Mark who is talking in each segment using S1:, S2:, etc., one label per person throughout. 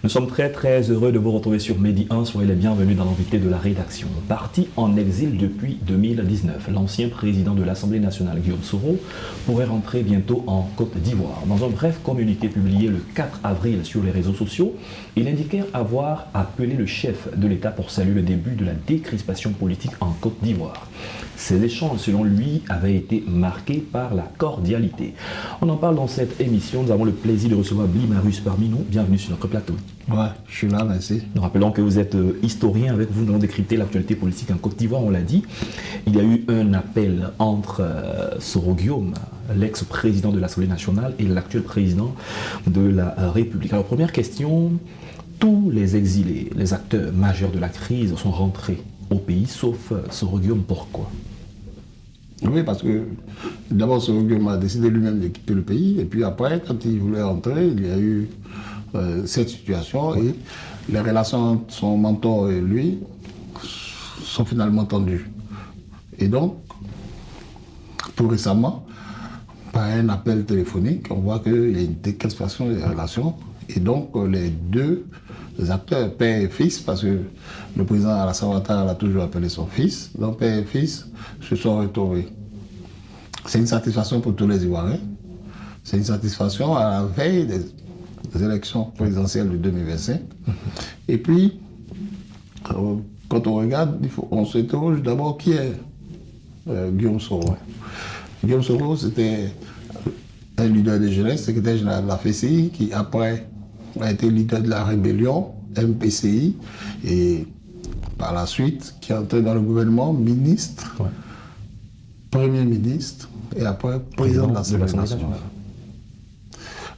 S1: Nous sommes très heureux de vous retrouver sur Medi 1. Soyez les bienvenus dans l'invité de la rédaction. Parti en exil depuis 2019, l'ancien président de l'Assemblée nationale, Guillaume Soro, pourrait rentrer bientôt en Côte d'Ivoire. Dans un bref communiqué publié le 4 avril sur les réseaux sociaux, il indiquait avoir appelé le chef de l'État pour saluer le début de la décrispation politique en Côte d'Ivoire. Ces échanges, selon lui, avaient été marqués par la cordialité. On en parle dans cette émission. Nous avons le plaisir de recevoir Blimarus parmi nous. Bienvenue sur notre plateau.
S2: Ouais, je suis là, merci.
S1: Nous rappelons que vous êtes historien. Avec vous, nous allons décrypter l'actualité politique en Côte d'Ivoire, on l'a dit. Il y a eu un appel entre Soro Guillaume, l'ex-président de l'Assemblée nationale, et l'actuel président de la République. Alors, première question, tous les exilés, les acteurs majeurs de la crise sont rentrés au pays, sauf Soro Guillaume. Pourquoi ?
S2: Oui, parce que d'abord, Soro Guillaume a décidé lui-même de quitter le pays, et puis après, quand il voulait rentrer, il y a eu cette situation, et les relations entre son mentor et lui sont finalement tendues. Et donc, tout récemment, par un appel téléphonique, on voit qu'il y a une décrispation des relations, et donc les deux acteurs, père et fils, parce que le président Alassane Ouattara l'a toujours appelé son fils, donc père et fils se sont retrouvés. C'est une satisfaction pour tous les Ivoiriens, c'est une satisfaction à la veille des élections présidentielles de 2025. Et puis, quand on regarde, on s'interroge d'abord qui est Guillaume Soro. Guillaume Soro, c'était un leader de jeunesse, secrétaire général de la FCI, qui après a été leader de la rébellion, MPCI, et par la suite, qui est entré dans le gouvernement, ministre, premier ministre, et après président de l'Assemblée nationale.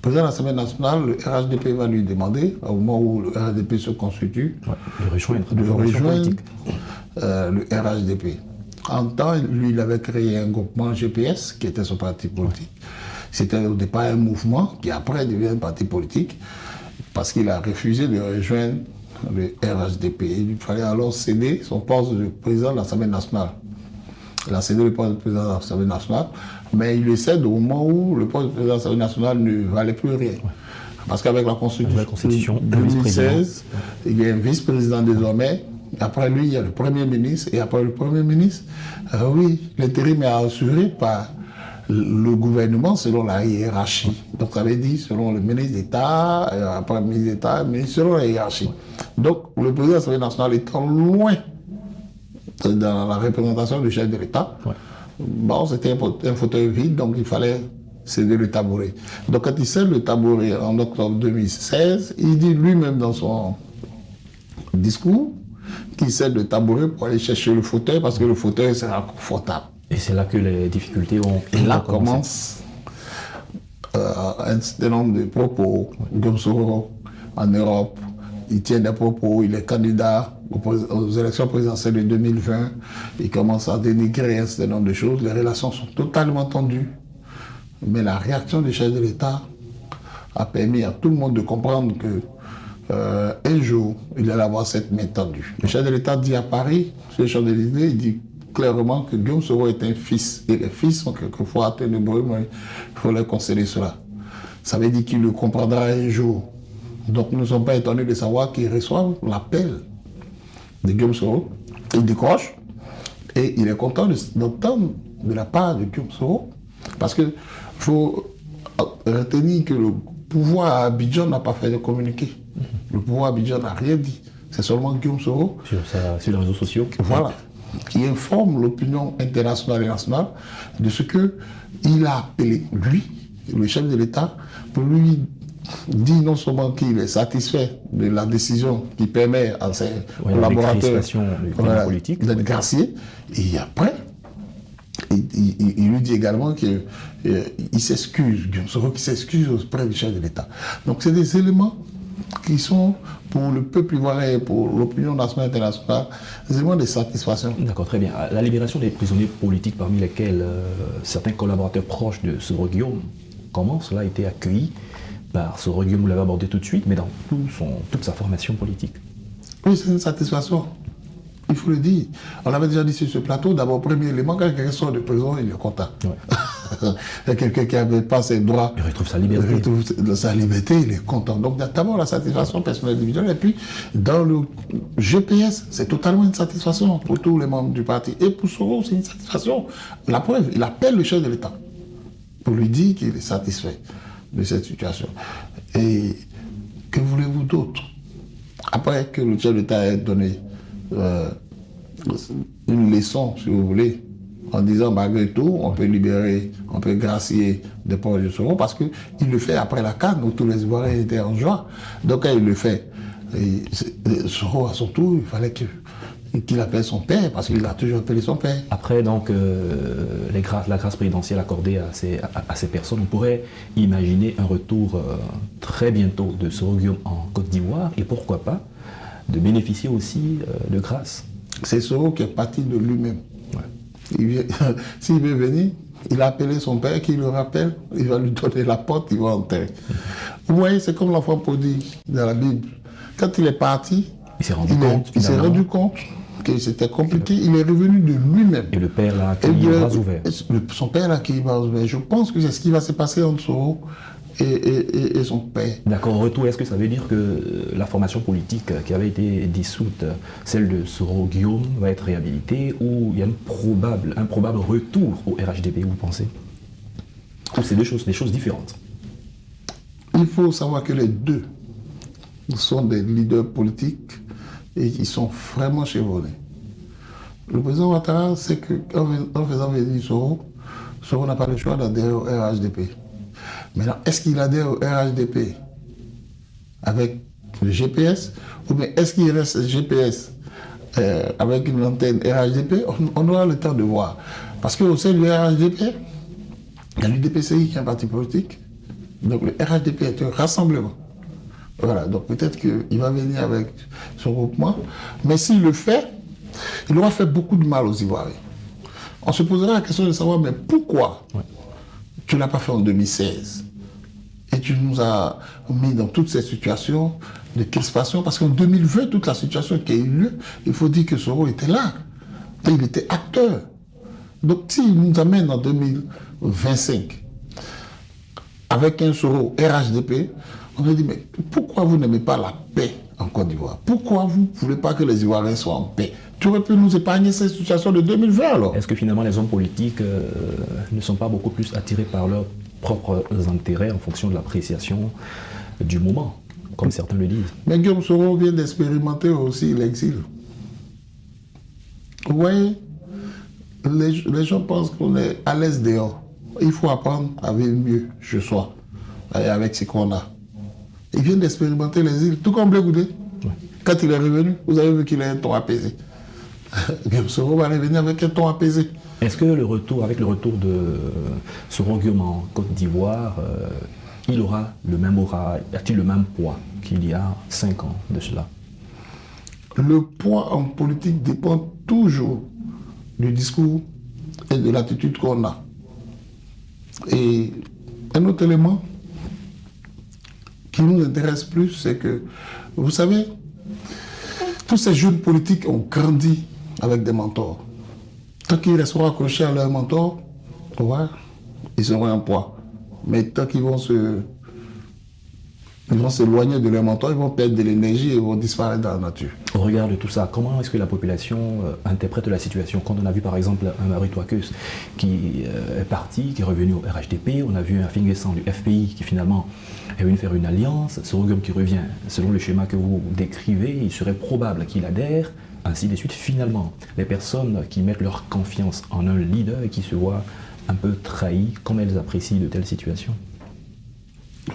S2: Président de l'Assemblée nationale, le RHDP va lui demander, au moment où le RHDP se constitue,
S1: de rejoindre
S2: le RHDP. En temps, lui, il avait créé un groupement GPS, qui était son parti politique. C'était au départ un mouvement qui après devient un parti politique, parce qu'il a refusé de rejoindre le RHDP. Il fallait alors céder son poste de président de l'Assemblée nationale. Il a cédé le poste de président de l'Assemblée nationale, mais il le cède au moment où le poste de président de l'Assemblée nationale ne valait plus rien. Parce qu'avec la Constitution de 2016, il y a un vice-président désormais. Après lui, il y a le Premier ministre. Et après le Premier ministre, oui, l'intérim est assuré par le gouvernement selon la hiérarchie. Donc ça veut dire selon le ministre d'État, après le ministre d'État, mais selon la hiérarchie. Donc le président de l'Assemblée nationale étant loin dans la représentation du chef de l'État, bon, c'était un fauteuil vide, donc il fallait céder le tabouret. Donc quand il cède le tabouret en octobre 2016, il dit lui-même dans son discours qu'il cède le tabouret pour aller chercher le fauteuil parce que le fauteuil sera confortable.
S1: Et c'est là que les difficultés ont...
S2: Et là commence un certain nombre de propos. Guillaume Soro, en Europe, il tient des propos, il est candidat aux élections présidentielles de 2020, il commence à dénigrer un certain nombre de choses, les relations sont totalement tendues. Mais la réaction du chef de l'État a permis à tout le monde de comprendre que un jour, il allait avoir cette main tendue. Le chef de l'État dit à Paris, sur les Champs-Élysées, il dit clairement que Guillaume Soro est un fils. Et les fils sont quelquefois atteints de bruit, mais il faut leur concéder cela. Ça veut dire qu'il le comprendra un jour. Donc nous ne sommes pas étonnés de savoir qu'il reçoit l'appel de Guillaume Soro. Il décroche et il est content d'entendre de la part de Guillaume Soro. Parce qu'il faut retenir que le pouvoir à Abidjan n'a pas fait de communiqué. Le pouvoir à Abidjan n'a rien dit. C'est seulement Guillaume Soro
S1: sur les réseaux sociaux.
S2: Voilà. Qui informe l'opinion internationale et nationale de ce qu'il a appelé, lui, le chef de l'État, pour lui dire non seulement qu'il est satisfait de la décision qui permet à ses collaborateurs d'être graciés, et après, il lui dit également qu'il s'excuse, Guillaume Soro qui s'excuse auprès du chef de l'État. Donc c'est des éléments qui sont pour le peuple ivoirien et pour l'opinion nationale et internationale, des éléments de satisfaction.
S1: D'accord, très bien. La libération des prisonniers politiques, parmi lesquels certains collaborateurs proches de Soro Guillaume, comment cela a été accueilli par Soro Guillaume, vous l'avez abordé tout de suite, mais dans toute sa formation politique?
S2: Oui, c'est une satisfaction. Il faut le dire. On l'avait déjà dit sur ce plateau, d'abord, premier élément, quand quelqu'un sort de prison, il est content. quelqu'un qui n'avait pas ses droits,
S1: Il retrouve sa liberté.
S2: Il retrouve sa liberté, il est content. Donc d'abord la satisfaction personnelle individuelle, et puis dans le GPS, c'est totalement une satisfaction pour tous les membres du parti. Et pour Soro, c'est une satisfaction. La preuve, il appelle le chef de l'État pour lui dire qu'il est satisfait de cette situation. Et que voulez-vous d'autre? Après que le chef de l'État ait donné une leçon, si vous voulez, en disant malgré tout, on peut libérer, on peut gracier des proches de Soro, parce qu'il le fait après la CAN où tous les Ivoiriens étaient en joie. Donc quand il le fait, Soro à son tour, il fallait qu'il appelle son père, parce qu'il a toujours appelé son père.
S1: Après donc la grâce présidentielle accordée à ces personnes, on pourrait imaginer un retour très bientôt de Soro Guillaume en Côte d'Ivoire, et pourquoi pas de bénéficier aussi de grâce. C'est
S2: Soro qui est parti de lui-même.
S1: Ouais.
S2: S'il veut venir, il a appelé son père, qui le rappelle, il va lui donner la porte, il va entrer. Vous voyez, c'est comme l'enfant prodigue dans la Bible. Quand il est parti,
S1: il s'est rendu compte
S2: que c'était compliqué, il est revenu de lui-même.
S1: Et le père l'a accueilli bras ouverts.
S2: Son père l'a accueilli bras ouverts. Je pense que c'est ce qui va se passer entre Soro et son père.
S1: D'accord, au retour, est-ce que ça veut dire que la formation politique qui avait été dissoute, celle de Soro Guillaume, va être réhabilitée, ou il y a un probable retour au RHDP, vous pensez? Ou c'est des choses différentes?
S2: Il faut savoir que les deux sont des leaders politiques et qui sont vraiment chevronnés. Le président Ouattara sait qu'en faisant venir Soro n'a pas le choix d'adhérer au RHDP. Maintenant, est-ce qu'il adhère au RHDP avec le GPS, ou bien est-ce qu'il reste GPS avec une antenne RHDP? On aura le temps de voir. Parce qu'au sein du RHDP, il y a l'UDPCI qui est un parti politique. Donc le RHDP est un rassemblement. Voilà, donc peut-être qu'il va venir avec son groupement. Mais s'il le fait, il aura fait beaucoup de mal aux Ivoiriens. On se posera la question de savoir, mais pourquoi tu ne l'as pas fait en 2016? Et tu nous as mis dans toutes ces situations de crispation, parce qu'en 2020, toute la situation qui a eu lieu, il faut dire que Soro était là. Et il était acteur. Donc s'il nous amène en 2025 avec un Soro RHDP, on a dit, mais pourquoi vous n'aimez pas la paix en Côte d'Ivoire? Pourquoi vous ne voulez pas que les Ivoiriens soient en paix? Tu aurais pu nous épargner cette situation de 2020 alors?
S1: Est-ce que finalement les hommes politiques ne sont pas beaucoup plus attirés par leurs propres intérêts en fonction de l'appréciation du moment, comme certains le disent?
S2: Mais Guillaume Soro vient d'expérimenter aussi l'exil. Vous voyez, les gens pensent qu'on est à l'aise dehors. Il faut apprendre à vivre mieux chez soi, avec ce qu'on a. Il vient d'expérimenter l'exil, tout comme Blé Goudé. Ouais. Quand il est revenu, vous avez vu qu'il a un ton apaisé. Guillaume Soro va revenir avec un ton apaisé.
S1: Est-ce que avec le retour de Soro Guillaume en Côte d'Ivoire, il aura le même aura, a-t-il le même poids qu'il y a 5 ans de cela?
S2: Le poids en politique dépend toujours du discours et de l'attitude qu'on a. Et un autre élément qui nous intéresse plus, c'est que, vous savez, tous ces jeunes politiques ont grandi avec des mentors. Tant qu'ils resteront accrochés à leurs mentors, ils auront un poids. Mais tant qu'ils vont s'éloigner de leurs mentors, ils vont perdre de l'énergie et ils vont disparaître dans la nature.
S1: Au regard de tout ça, comment est-ce que la population interprète la situation? Quand on a vu par exemple un Marie Touakeus qui est parti, qui est revenu au RHDP, on a vu un Finguessan du FPI qui finalement est venu faire une alliance, Soro Guillaume qui revient, selon le schéma que vous décrivez, il serait probable qu'il adhère, ainsi de suite. Finalement, les personnes qui mettent leur confiance en un leader et qui se voient un peu trahies, comment elles apprécient de telles situations?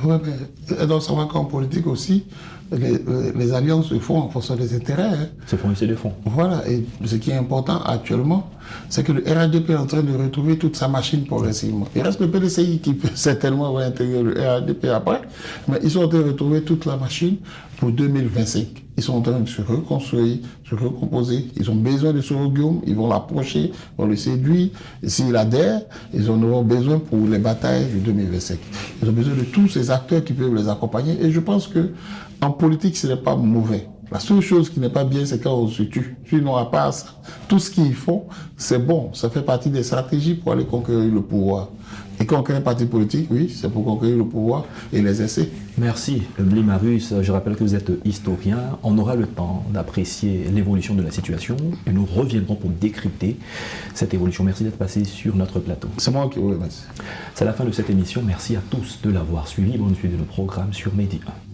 S2: Oui, mais dans savoir qu'en politique aussi, les alliances se font en fonction des intérêts. Hein.
S1: Se font aussi des fonds.
S2: Voilà, et ce qui est important actuellement, c'est que le RHDP est en train de retrouver toute sa machine progressivement. Il reste le PDCI qui certainement va intégrer le RHDP après, mais ils sont en train de retrouver toute la machine pour 2025. Ils sont en train de se reconstruire, se recomposer. Ils ont besoin de Soro Guillaume, ils vont l'approcher, vont le séduire. Et s'il adhère, ils en auront besoin pour les batailles de 2025. Ils ont besoin de tous ces acteurs qui peuvent les accompagner. Et je pense que en politique, ce n'est pas mauvais. La seule chose qui n'est pas bien, c'est quand on se tue. Sinon, à part ça, tout ce qu'ils font, c'est bon. Ça fait partie des stratégies pour aller conquérir le pouvoir. Et conquérir un parti politique, oui, c'est pour conquérir le pouvoir et l'exercer.
S1: Merci, Blimarus. Je rappelle que vous êtes historien. On aura le temps d'apprécier l'évolution de la situation et nous reviendrons pour décrypter cette évolution. Merci d'être passé sur notre plateau.
S2: C'est moi qui vous remercie.
S1: C'est la fin de cette émission. Merci à tous de l'avoir suivi. Bonne suite de nos programmes sur Medi 1.